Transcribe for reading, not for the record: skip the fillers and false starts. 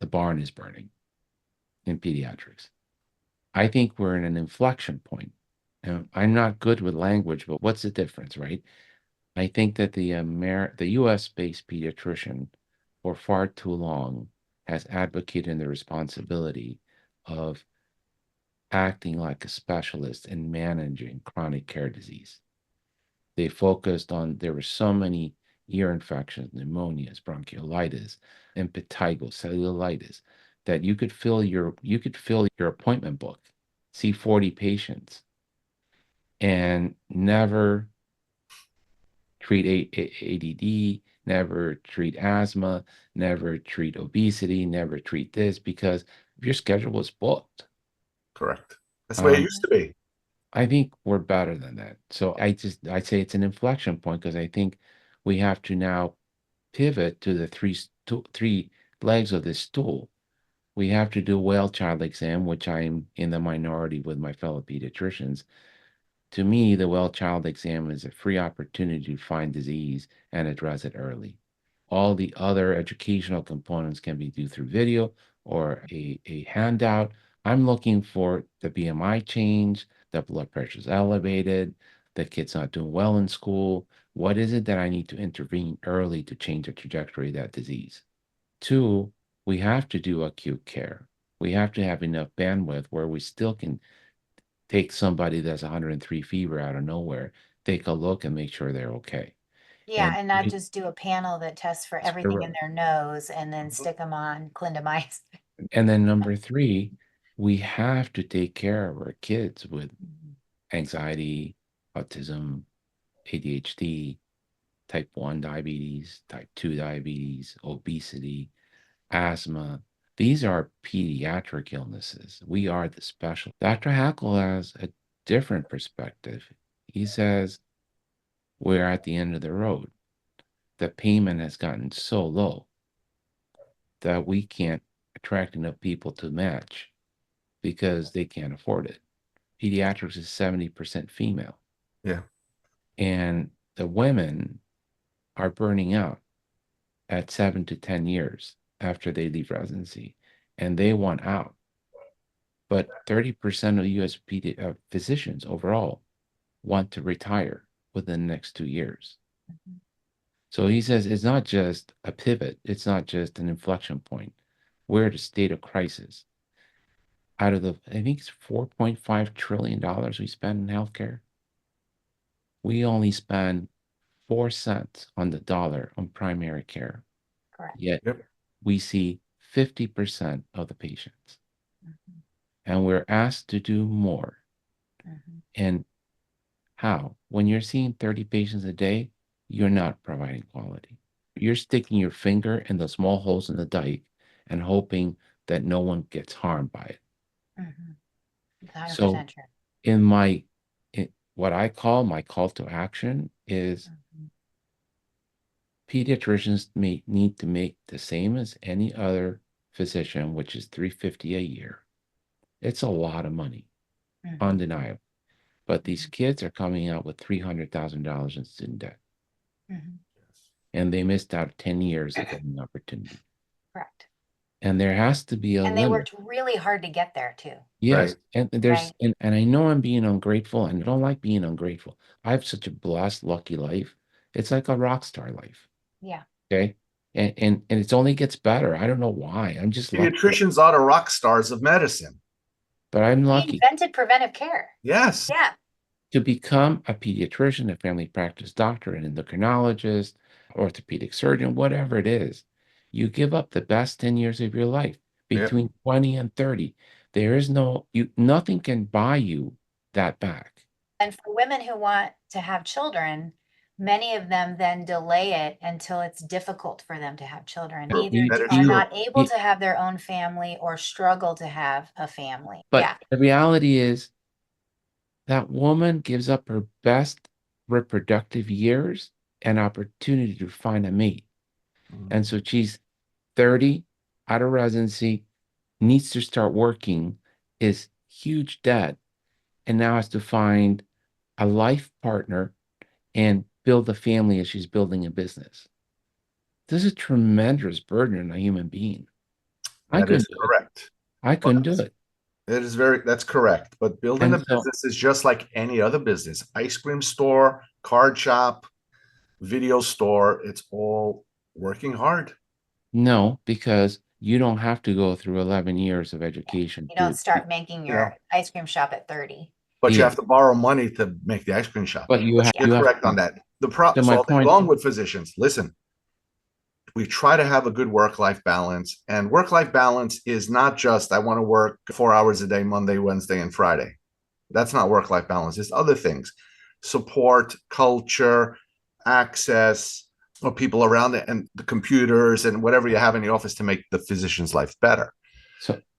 the barn is burning in pediatrics. I think we're in an inflection point. Now, I'm not good with language, but what's the difference, right? I think that the US-based pediatrician for far too long has advocated the responsibility of acting like a specialist in managing chronic care disease. They focused on there were so many ear infections, pneumonias, bronchiolitis, impetigo, cellulitis that you could fill your appointment book, see 40 patients, and never treat ADD, never treat asthma, never treat obesity, never treat this because your schedule was booked. Correct. That's the way it Um, used to be. I think we're better than that. So I'd say it's an inflection point because I think we have to now pivot to the three legs of this stool. We have to do a well child exam, which I'm in the minority with my fellow pediatricians. To me, the well child exam is a free opportunity to find disease and address it early. All the other educational components can be done through video or a handout. I'm looking for the BMI change, the blood pressure is elevated, the kid's not doing well in school. What is it that I need to intervene early to change the trajectory of that disease? Two, we have to do acute care. We have to have enough bandwidth where we still can take somebody that's 103 fever out of nowhere, take a look and make sure they're okay. Yeah, And and not just do a panel that tests for everything in correct. their nose and then stick them on clindamycin. And then number three, we have to take care of our kids with Mhm. anxiety, autism, ADHD, type 1 diabetes, type 2 diabetes, obesity, asthma. These are pediatric illnesses. We are the special. Dr. Hackle has a different perspective. He says we're at the end of the road. The payment has gotten so low that we can't attract enough people to match because they can't afford it. Pediatrics is 70% female, Yeah. and the women are burning out at 7 to 10 years after they leave residency, and they want out. But 30% of US physicians overall want to retire within the next 2 years. Mhm. So he says it's not just a pivot, it's not just an inflection point. We're at a state of crisis. Out of I think it's $4.5 trillion we spend in healthcare. We only spend 4 cents on the dollar on primary care, Correct. yet Yep. we see 50% of the patients, Mhm. and we're asked to do more. Mhm. And how? When you're seeing 30 patients a day, you're not providing quality. You're sticking your finger in the small holes in the dike and hoping that no one gets harmed by it. Mhm. It's So 100% true. in what I call my call to action is Mhm. pediatricians may need to make the same as any other physician, which is 350 a year. It's a lot of money, Mhm. undeniable. But these Mhm. kids are coming out with $300,000 in student debt, Mhm. and they missed out 10 years of getting opportunity. Correct. And there has to be a And they limit. worked really hard to get there too, Yes, Right. and right? I know I'm being ungrateful, and I don't like being ungrateful. I have such a blessed, lucky life. It's like a rock star life. Yeah. Okay. And it's only gets better. I don't know why. I'm just lucky, Pediatricians are the rock stars of medicine. but I'm He lucky invented preventive care. Yes. Yeah. to become a pediatrician, a family practice doctor, an endocrinologist, orthopedic surgeon, whatever it is. You give up the best 10 years of your life Yep. between 20 and 30. There is nothing can buy you that back. And for women who want to have children, many of them then delay it until it's difficult for them to have children. True. Either That is are true. not able You- to have their own family or struggle to have a family. but Yeah. the reality is that woman gives up her best reproductive years and opportunity to find a mate. And Mhm. so she's 30 out of residency, needs to start working, is huge debt, and now has to find a life partner and build a family as she's building a business. This is a tremendous burden on a human being. I That is couldn't do it. correct. I couldn't do it. That's correct. But building a And so, business is just like any other business. Ice cream store, card shop, video store, it's all working hard. no, because you don't have to go through 11 years of education You to, don't start making You know, your ice cream shop at 30. but you yeah, have to borrow money to make the ice cream shop. but you But have, you're you have, correct on that. so my So I'll go point, on with physicians. Listen, we try to have a good work-life balance, and work-life balance is not just I want to work 4 hours a day, Monday, Wednesday, and Friday. That's not work-life balance. It's other things: support, culture, access, or people around it, and the computers and whatever you have in the office to make the physician's life better. so